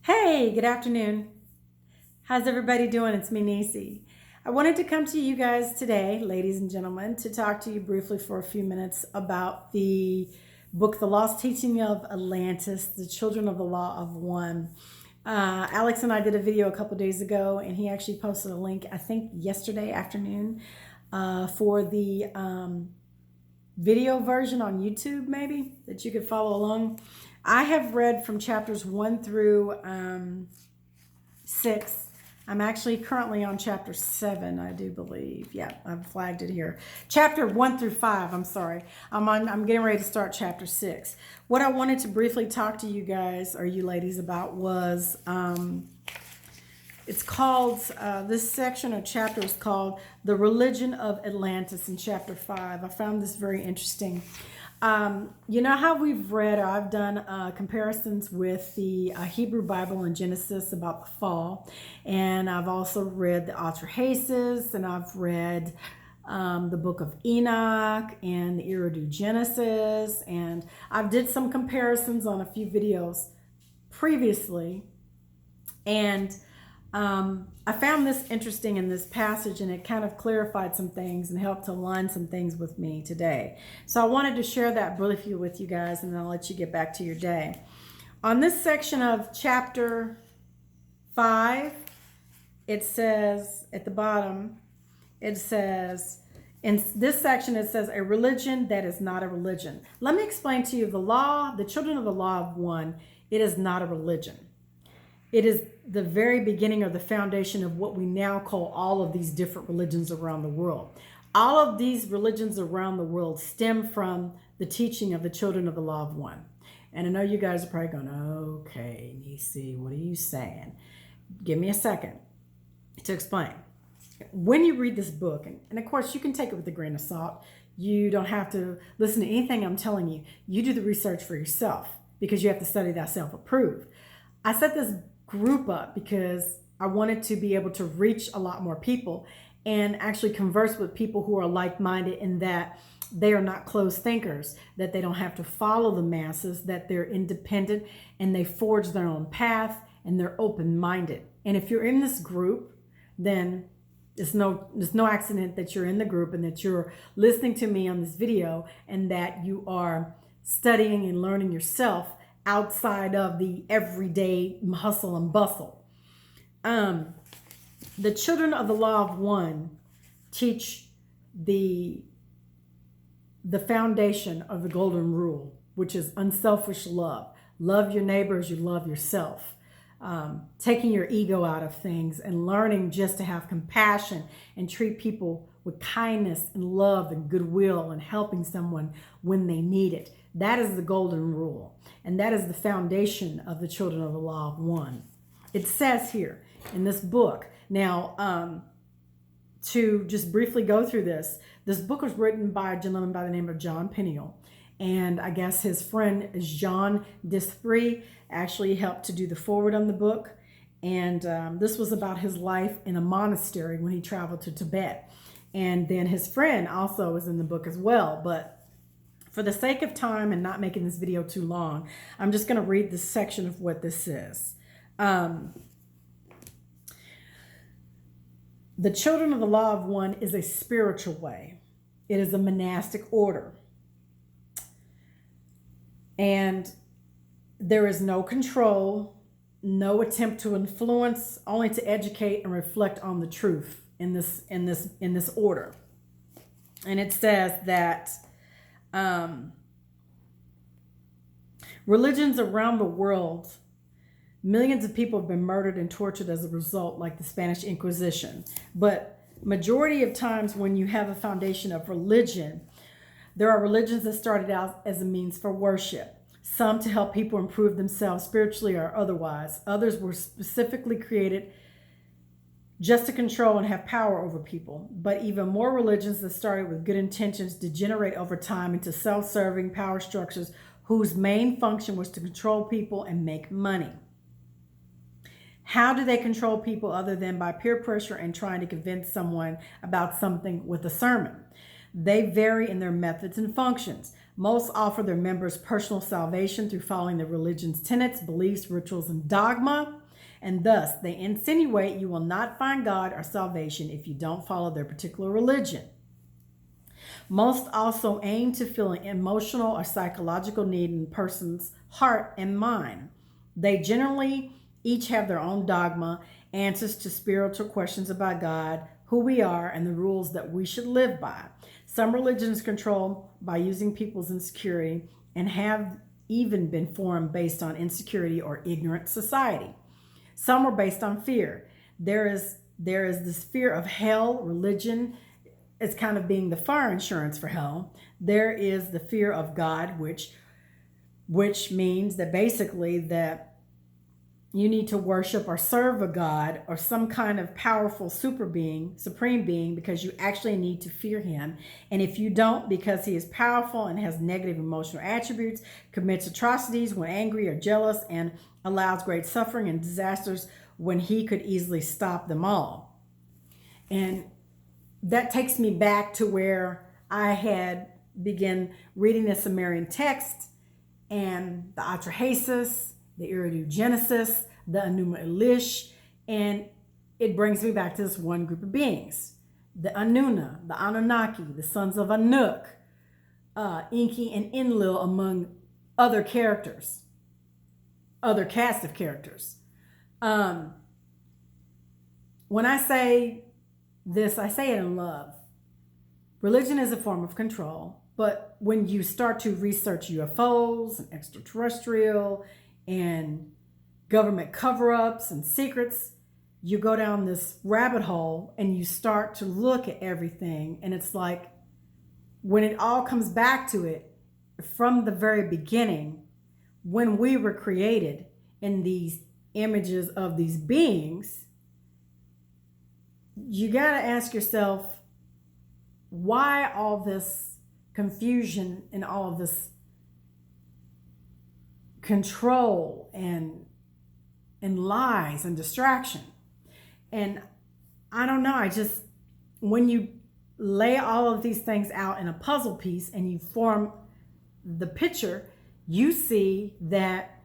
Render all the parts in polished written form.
Hey, good afternoon. How's everybody doing? It's me, Nisi. I wanted to come to you guys today, ladies and gentlemen, to talk to you briefly for a few minutes about the book, The Lost Teaching of Atlantis, The Children of the Law of One. Alex and I did a video a couple days ago, and he actually posted a link, I think yesterday afternoon, for the video version on YouTube, maybe, that you could follow along. I have read from chapters 1 through 6. I'm actually currently on chapter 7, I do believe. Yeah, I've flagged it here. Chapter 1 through 5, I'm sorry. I'm getting ready to start chapter 6. What I wanted to briefly talk to you guys, or you ladies, about was, it's called, this section or chapter is called The Religion of Atlantis in chapter 5. I found this very interesting. You know how we've read, or I've done comparisons with the Hebrew Bible in Genesis about the fall, and I've also read the Atrahasis, and I've read the book of Enoch and the Genesis, and I've did some comparisons on a few videos previously, and I found this interesting in this passage, and it kind of clarified some things and helped to align some things with me today. So I wanted to share that briefly with you guys, and then I'll let you get back to your day. On this section of chapter 5, it says at the bottom, it says, in this section, it says, a religion that is not a religion. Let me explain to you the law, the children of the law of one, it is not a religion. It is the very beginning or the foundation of what we now call all of these different religions around the world. All of these religions around the world stem from the teaching of the children of the law of one. And I know you guys are probably going, okay, Nisi, what are you saying? Give me a second to explain. When you read this book, and of course you can take it with a grain of salt. You don't have to listen to anything I'm telling you. You do the research for yourself, because you have to study that self-approved. I set this group up because I wanted to be able to reach a lot more people and actually converse with people who are like-minded, in that they are not closed thinkers, that they don't have to follow the masses, that they're independent and they forge their own path, and they're open-minded. And if you're in this group, then there's no accident that you're in the group and that you're listening to me on this video, and that you are studying and learning yourself outside of the everyday hustle and bustle. The children of the law of one teach the foundation of the golden rule, which is unselfish love. Love your neighbor as you love yourself. Taking your ego out of things and learning just to have compassion and treat people with kindness and love and goodwill, and helping someone when they need it. That is the golden rule. And that is the foundation of the children of the law of one. It says here in this book. Now, to just briefly go through this book was written by a gentleman by the name of John Peniel. And I guess his friend Jean Desprez actually helped to do the foreword on the book. And this was about his life in a monastery when he traveled to Tibet. And then his friend also is in the book as well. But for the sake of time and not making this video too long, I'm just going to read this section of what this says. The children of the law of one is a spiritual way. It is a monastic order. And there is no control, no attempt to influence, only to educate and reflect on the truth in this order. And it says that religions around the world, millions of people have been murdered and tortured as a result, like the Spanish Inquisition. But majority of times when you have a foundation of religion, there are religions that started out as a means for worship. Some to help people improve themselves spiritually or otherwise. Others were specifically created just to control and have power over people. But even more religions that started with good intentions degenerate over time into self-serving power structures whose main function was to control people and make money. How do they control people other than by peer pressure and trying to convince someone about something with a sermon? They vary in their methods and functions. Most offer their members personal salvation through following the religion's tenets, beliefs, rituals, and dogma. And thus, they insinuate you will not find God or salvation if you don't follow their particular religion. Most also aim to fill an emotional or psychological need in a person's heart and mind. They generally each have their own dogma, answers to spiritual questions about God, who we are, and the rules that we should live by. Some religions control by using people's insecurity and have even been formed based on insecurity or ignorant society. Some are based on fear. There is this fear of hell. Religion is kind of being the fire insurance for hell. There is the fear of God, which means that basically that you need to worship or serve a God or some kind of powerful supreme being, because you actually need to fear him. And if you don't, because he is powerful and has negative emotional attributes, commits atrocities when angry or jealous, and allows great suffering and disasters when he could easily stop them all. And that takes me back to where I had begun reading the Sumerian text and the Atrahasis, the Eridu-Genesis, the Enuma Elish, and it brings me back to this one group of beings, the Anuna, the Anunnaki, the sons of Anuk, Enki and Enlil, among other characters, other cast of characters. When I say this, I say it in love. Religion is a form of control, but when you start to research UFOs and extraterrestrial and government cover-ups and secrets, you go down this rabbit hole and you start to look at everything. And it's like, when it all comes back to it, from the very beginning, when we were created in these images of these beings, you got to ask yourself, why all this confusion and all of this control and lies and distraction? And I don't know, when you lay all of these things out in a puzzle piece and you form the picture, you see that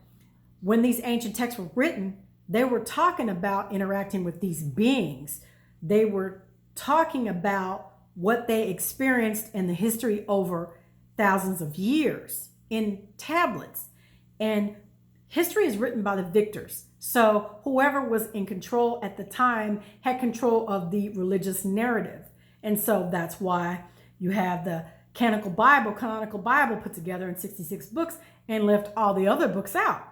when these ancient texts were written, they were talking about interacting with these beings. They were talking about what they experienced in the history over thousands of years in tablets. And history is written by the victors. So whoever was in control at the time had control of the religious narrative. And so that's why you have the canonical Bible put together in 66 books and left all the other books out.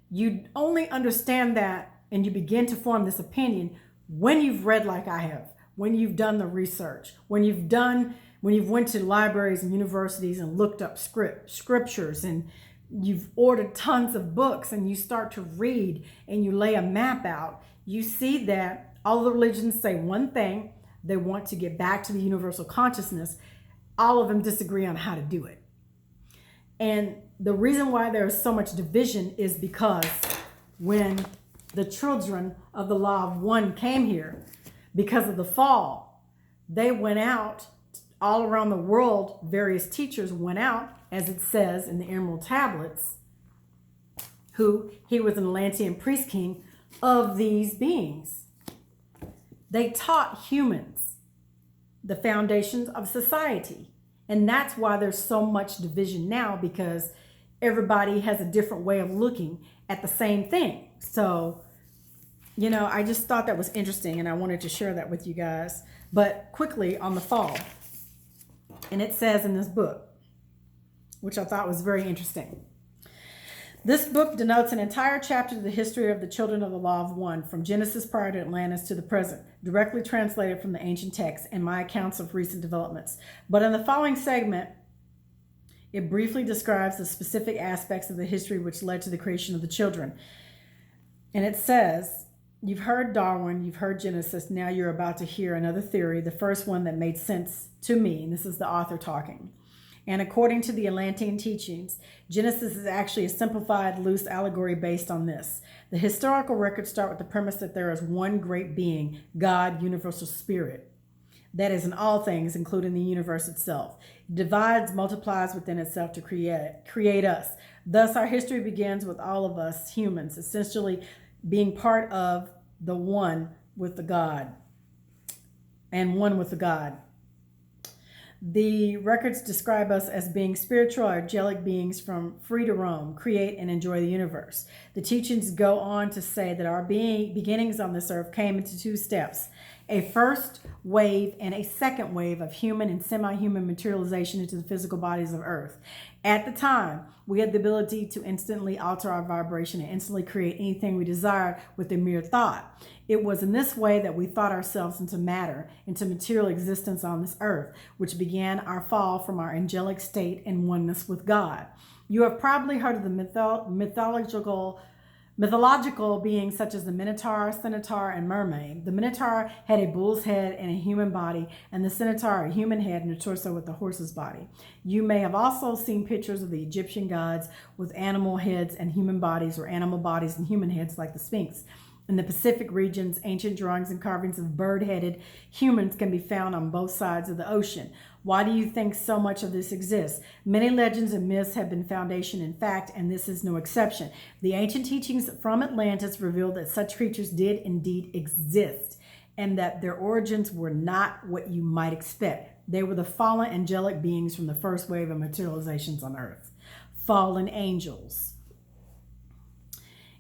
You only understand that and you begin to form this opinion when you've read like I have, when you've done the research, when you've went to libraries and universities and looked up scriptures, and you've ordered tons of books and you start to read and you lay a map out. You see that all the religions say one thing: they want to get back to the universal consciousness. All of them disagree on how to do it. And the reason why there is so much division is because when the children of the law of one came here, because of the fall, they went out all around the world. Various teachers went out, as it says in the Emerald Tablets, he was an Atlantean priest king of these beings. They taught humans the foundations of society. And that's why there's so much division now, because everybody has a different way of looking at the same thing. So, I just thought that was interesting and I wanted to share that with you guys. But quickly on the fall, and it says in this book, which I thought was very interesting. This book denotes an entire chapter of the history of the children of the law of one, from Genesis prior to Atlantis to the present, directly translated from the ancient texts and my accounts of recent developments. But in the following segment, it briefly describes the specific aspects of the history which led to the creation of the children. And it says, you've heard Darwin, you've heard Genesis, now you're about to hear another theory, the first one that made sense to me, and this is the author talking. And according to the Atlantean teachings, Genesis is actually a simplified, loose allegory based on this. The historical records start with the premise that there is one great being, God, universal spirit. that is in all things, including the universe itself. It divides, multiplies within itself to create us. Thus, our history begins with all of us humans, essentially being part of the one with the God and one with the God. The records describe us as being spiritual, angelic beings free to roam, create, and enjoy the universe. The teachings go on to say that our beginnings on this earth came into two steps: a first wave and a second wave of human and semi-human materialization into the physical bodies of Earth. At the time, we had the ability to instantly alter our vibration and instantly create anything we desired with a mere thought. It was in this way that we thought ourselves into matter, into material existence on this earth, which began our fall from our angelic state and oneness with God. You have probably heard of the mythological beings such as the Minotaur, Centaur, and Mermaid. The Minotaur had a bull's head and a human body, and the Centaur a human head and a torso with a horse's body. You may have also seen pictures of the Egyptian gods with animal heads and human bodies, or animal bodies and human heads like the Sphinx. In the Pacific regions, ancient drawings and carvings of bird-headed humans can be found on both sides of the ocean. Why do you think so much of this exists? Many legends and myths have been foundation in fact, and this is no exception. The ancient teachings from Atlantis reveal that such creatures did indeed exist, and that their origins were not what you might expect. They were the fallen angelic beings from the first wave of materializations on Earth. Fallen angels.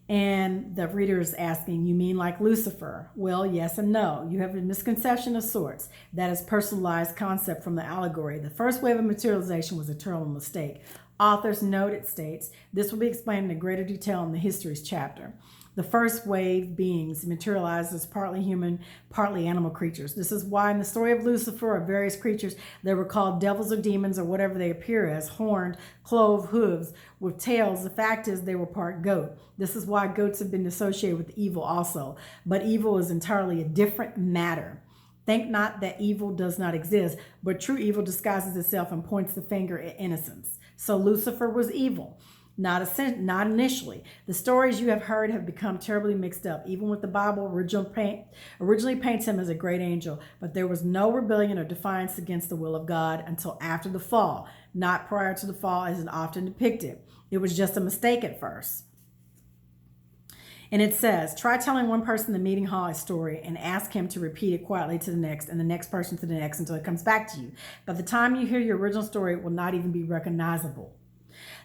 And the reader is asking, you mean like Lucifer? Well, yes and no. You have a misconception of sorts. That is personalized concept from the allegory. The first wave of materialization was a total mistake. Author's note, it states, this will be explained in greater detail in the histories chapter. The first wave beings materialized as partly human, partly animal creatures. This is why in the story of Lucifer or various creatures, they were called devils or demons or whatever they appear as, horned, clove hooves, with tails. The fact is they were part goat. This is why goats have been associated with evil also. But evil is entirely a different matter. Think not that evil does not exist, but true evil disguises itself and points the finger at innocence. So Lucifer was evil. Not initially. The stories you have heard have become terribly mixed up. Even with the Bible originally paints him as a great angel, but there was no rebellion or defiance against the will of God until after the fall, not prior to the fall as is often depicted. It was just a mistake at first. And it says, try telling one person in the meeting hall a story and ask him to repeat it quietly to the next and the next person to the next until it comes back to you. By the time you hear your original story, it will not even be recognizable.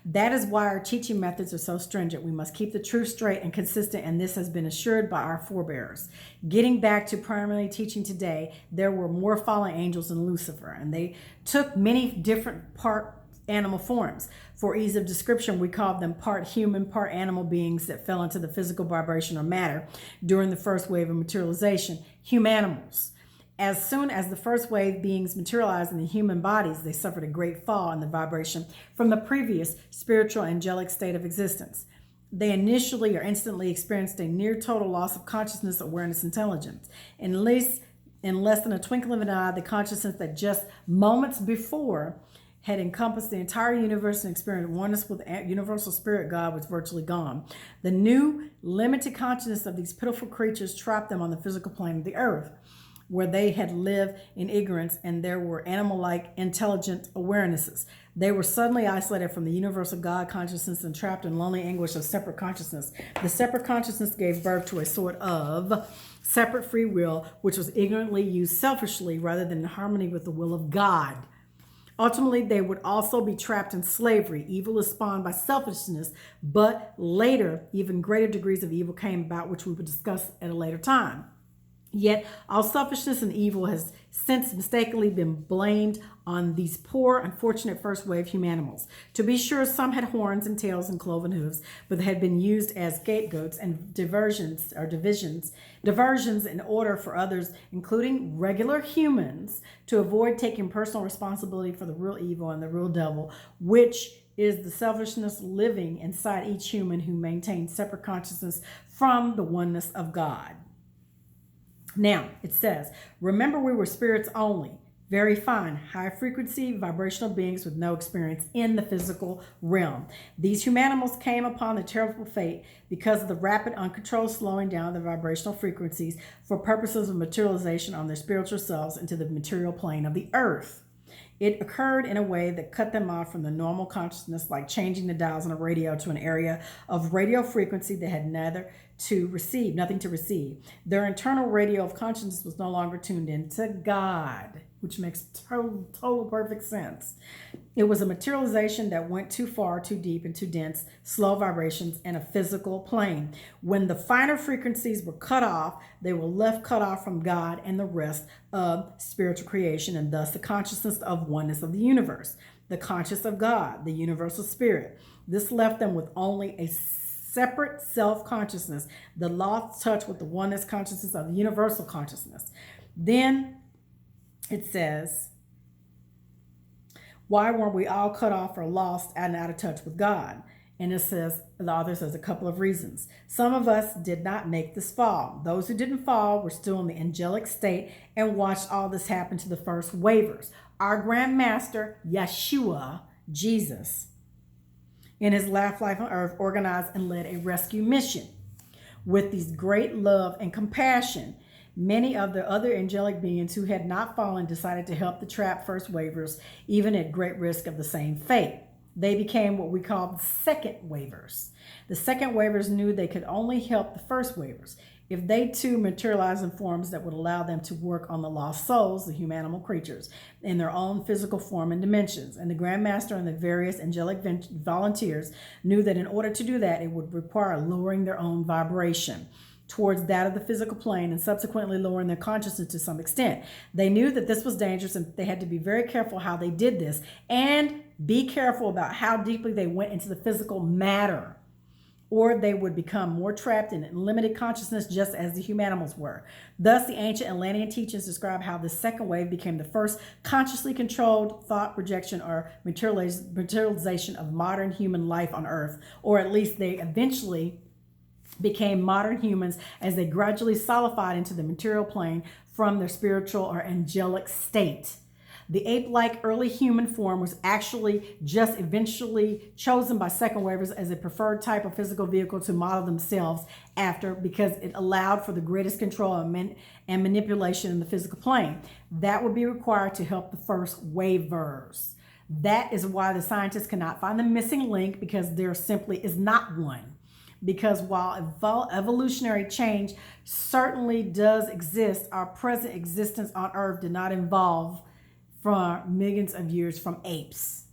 That is why our teaching methods are so stringent. We must keep the truth straight and consistent, and this has been assured by our forebears. Getting back to primarily teaching today, there were more fallen angels than Lucifer, and they took many different part animal forms. For ease of description, we call them part human, part animal beings that fell into the physical vibration or matter during the first wave of materialization, humanimals. As soon as the first wave beings materialized in the human bodies, they suffered a great fall in the vibration from the previous spiritual angelic state of existence. They initially or instantly experienced a near total loss of consciousness, awareness, intelligence. In less than a twinkle of an eye, the consciousness that just moments before had encompassed the entire universe and experienced oneness with universal spirit God was virtually gone. The new limited consciousness of these pitiful creatures trapped them on the physical plane of the earth, where they had lived in ignorance and there were animal-like intelligent awarenesses. They were suddenly isolated from the universal God consciousness and trapped in lonely anguish of separate consciousness. The separate consciousness gave birth to a sort of separate free will, which was ignorantly used selfishly rather than in harmony with the will of God. Ultimately, they would also be trapped in slavery. Evil is spawned by selfishness, but later, even greater degrees of evil came about, which we will discuss at a later time. Yet all selfishness and evil has since mistakenly been blamed on these poor, unfortunate first wave humanimals. To be sure, some had horns and tails and cloven hooves, but they had been used as scapegoats and diversions in order for others, including regular humans, to avoid taking personal responsibility for the real evil and the real devil, which is the selfishness living inside each human who maintains separate consciousness from the oneness of God. Now, it says, remember we were spirits only, very fine, high frequency vibrational beings with no experience in the physical realm. These humanimals came upon the terrible fate because of the rapid, uncontrolled slowing down of the vibrational frequencies for purposes of materialization on their spiritual selves into the material plane of the earth. It occurred in a way that cut them off from the normal consciousness, like changing the dials on a radio to an area of radio frequency that had nothing to receive. Their internal radio of consciousness was no longer tuned in to God, which makes total perfect sense. It was a materialization that went too far, too deep, and too dense, slow vibrations in a physical plane. When the finer frequencies were cut off, they were left cut off from God and the rest of spiritual creation, and thus the consciousness of oneness of the universe, the conscious of God, the universal spirit. This left them with only a separate self-consciousness, the lost touch with the oneness consciousness of the universal consciousness. Then it says, why weren't we all cut off or lost and out of touch with God? And it says, the author says a couple of reasons. Some of us did not make this fall. Those who didn't fall were still in the angelic state and watched all this happen to the first wavers. Our Grand Master, Yeshua, Jesus, in his last life on earth, organized and led a rescue mission. With these great love and compassion, many of the other angelic beings who had not fallen decided to help the trapped first wavers, even at great risk of the same fate. They became what we call the second wavers. The second wavers knew they could only help the first wavers if they too materialized in forms that would allow them to work on the lost souls, the humanimal creatures, in their own physical form and dimensions. And the Grand Master and the various angelic volunteers knew that in order to do that, it would require lowering their own vibration towards that of the physical plane and subsequently lowering their consciousness to some extent. They knew that this was dangerous and they had to be very careful how they did this and be careful about how deeply they went into the physical matter, or they would become more trapped in limited consciousness just as the humanimals were. Thus, the ancient Atlantean teachings describe how the second wave became the first consciously controlled thought projection or materialization of modern human life on Earth, or at least they eventually became modern humans as they gradually solidified into the material plane from their spiritual or angelic state. The ape-like early human form was actually just eventually chosen by second wavers as a preferred type of physical vehicle to model themselves after, because it allowed for the greatest control and manipulation in the physical plane. That would be required to help the first wavers. That is why the scientists cannot find the missing link, because there simply is not one. Because while evolutionary change certainly does exist, our present existence on Earth did not evolve for millions of years from apes.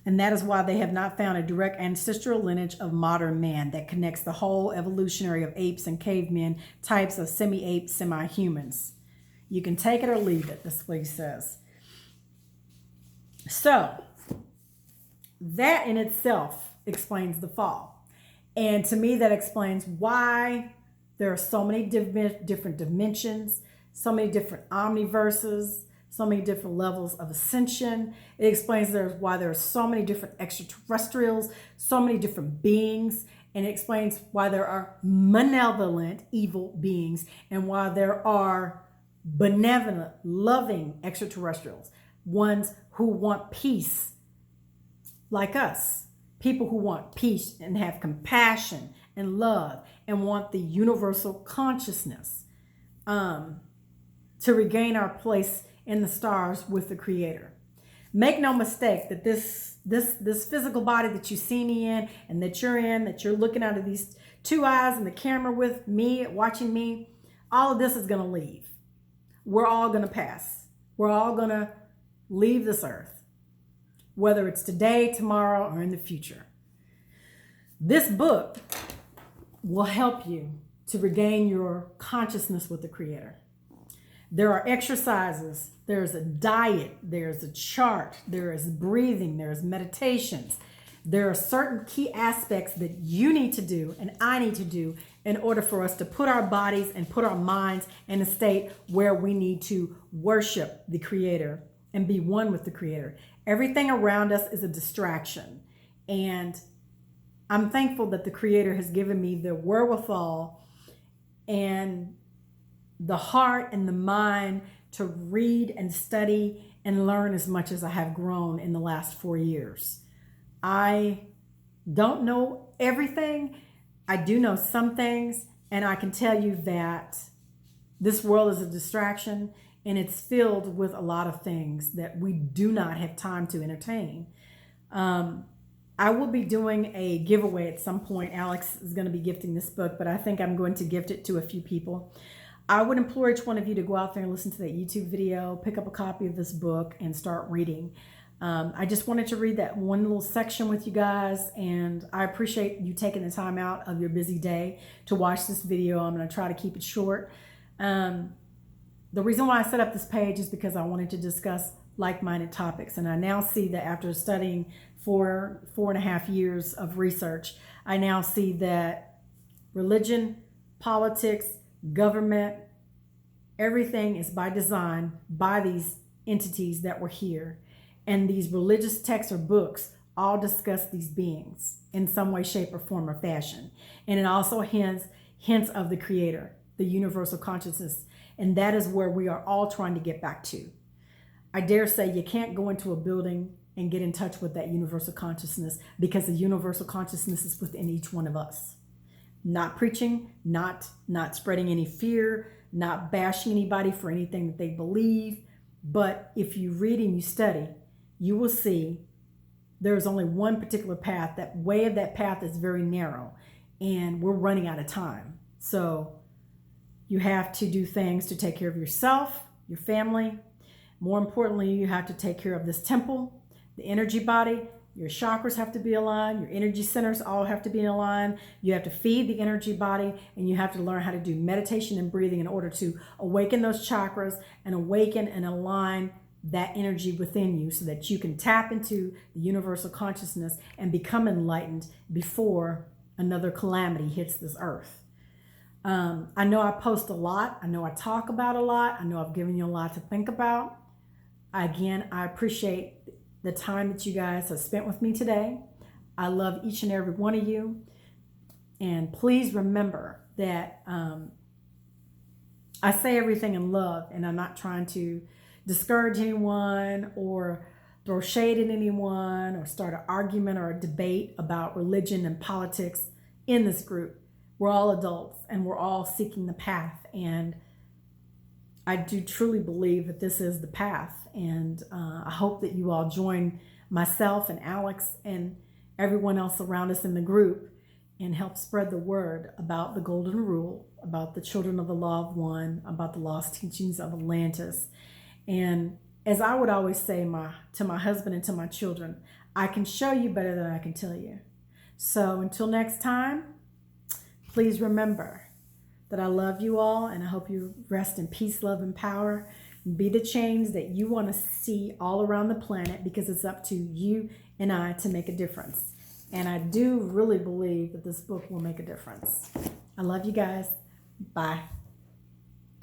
And that is why they have not found a direct ancestral lineage of modern man that connects the whole evolutionary of apes and cavemen types of semi-apes, semi-humans. You can take it or leave it. That's what he says. So, that in itself explains the fall. And to me, that explains why there are so many different dimensions, so many different omniverses, so many different levels of ascension. It explains why there are so many different extraterrestrials, so many different beings, and it explains why there are malevolent, evil beings, and why there are benevolent, loving extraterrestrials, ones who want peace like us, people who want peace and have compassion and love and want the universal consciousness to regain our place in the stars with the Creator. Make no mistake that this physical body that you see me in and that you're looking out of these two eyes and the camera with me, watching me, all of this is going to leave. We're all going to pass. We're all going to leave this earth, whether it's today, tomorrow, or in the future. This book will help you to regain your consciousness with the Creator. There are exercises, there's a diet, there's a chart, there is breathing, there's meditations. There are certain key aspects that you need to do and I need to do in order for us to put our bodies and put our minds in a state where we need to worship the Creator and be one with the Creator. Everything around us is a distraction. And I'm thankful that the Creator has given me the wherewithal and the heart and the mind to read and study and learn as much as I have grown in the last 4 years. I don't know everything. I do know some things, and I can tell you that this world is a distraction, and it's filled with a lot of things that we do not have time to entertain. I will be doing a giveaway at some point. Alex is going to be gifting this book, but I think I'm going to gift it to a few people. I would implore each one of you to go out there and listen to that YouTube video, pick up a copy of this book, and start reading. I just wanted to read that one little section with you guys, and I appreciate you taking the time out of your busy day to watch this video. I'm going to try to keep it short. The reason why I set up this page is because I wanted to discuss like-minded topics, and I now see that after studying for 4.5 years of research, I now see that religion, politics, government, everything is by design by these entities that were here. And these religious texts or books all discuss these beings in some way, shape, or form or fashion. And it also hints of the Creator, the universal consciousness. And that is where we are all trying to get back to. I dare say you can't go into a building and get in touch with that universal consciousness, because the universal consciousness is within each one of us. Not preaching, not spreading any fear, not bashing anybody for anything that they believe. But if you read and you study, you will see there's only one particular path. That way of that path is very narrow, and we're running out of time. So you have to do things to take care of yourself, your family. More importantly, you have to take care of this temple, the energy body. Your chakras have to be aligned. Your energy centers all have to be in line. You have to feed the energy body, and you have to learn how to do meditation and breathing in order to awaken those chakras and awaken and align that energy within you so that you can tap into the universal consciousness and become enlightened before another calamity hits this earth. I know I post a lot. I know I talk about a lot. I know I've given you a lot to think about. Again, I appreciate the time that you guys have spent with me today. I love each and every one of you. And please remember that I say everything in love, and I'm not trying to discourage anyone or throw shade at anyone or start an argument or a debate about religion and politics in this group. We're all adults, and we're all seeking the path. And I do truly believe that this is the path. And I hope that you all join myself and Alex and everyone else around us in the group and help spread the word about the Golden Rule, about the children of the Law of One, about the lost teachings of Atlantis. And as I would always say to my husband and to my children, I can show you better than I can tell you. So until next time, please remember that I love you all, and I hope you rest in peace, love, and power. Be the change that you want to see all around the planet, because it's up to you and I to make a difference. And I do really believe that this book will make a difference. I love you guys. Bye.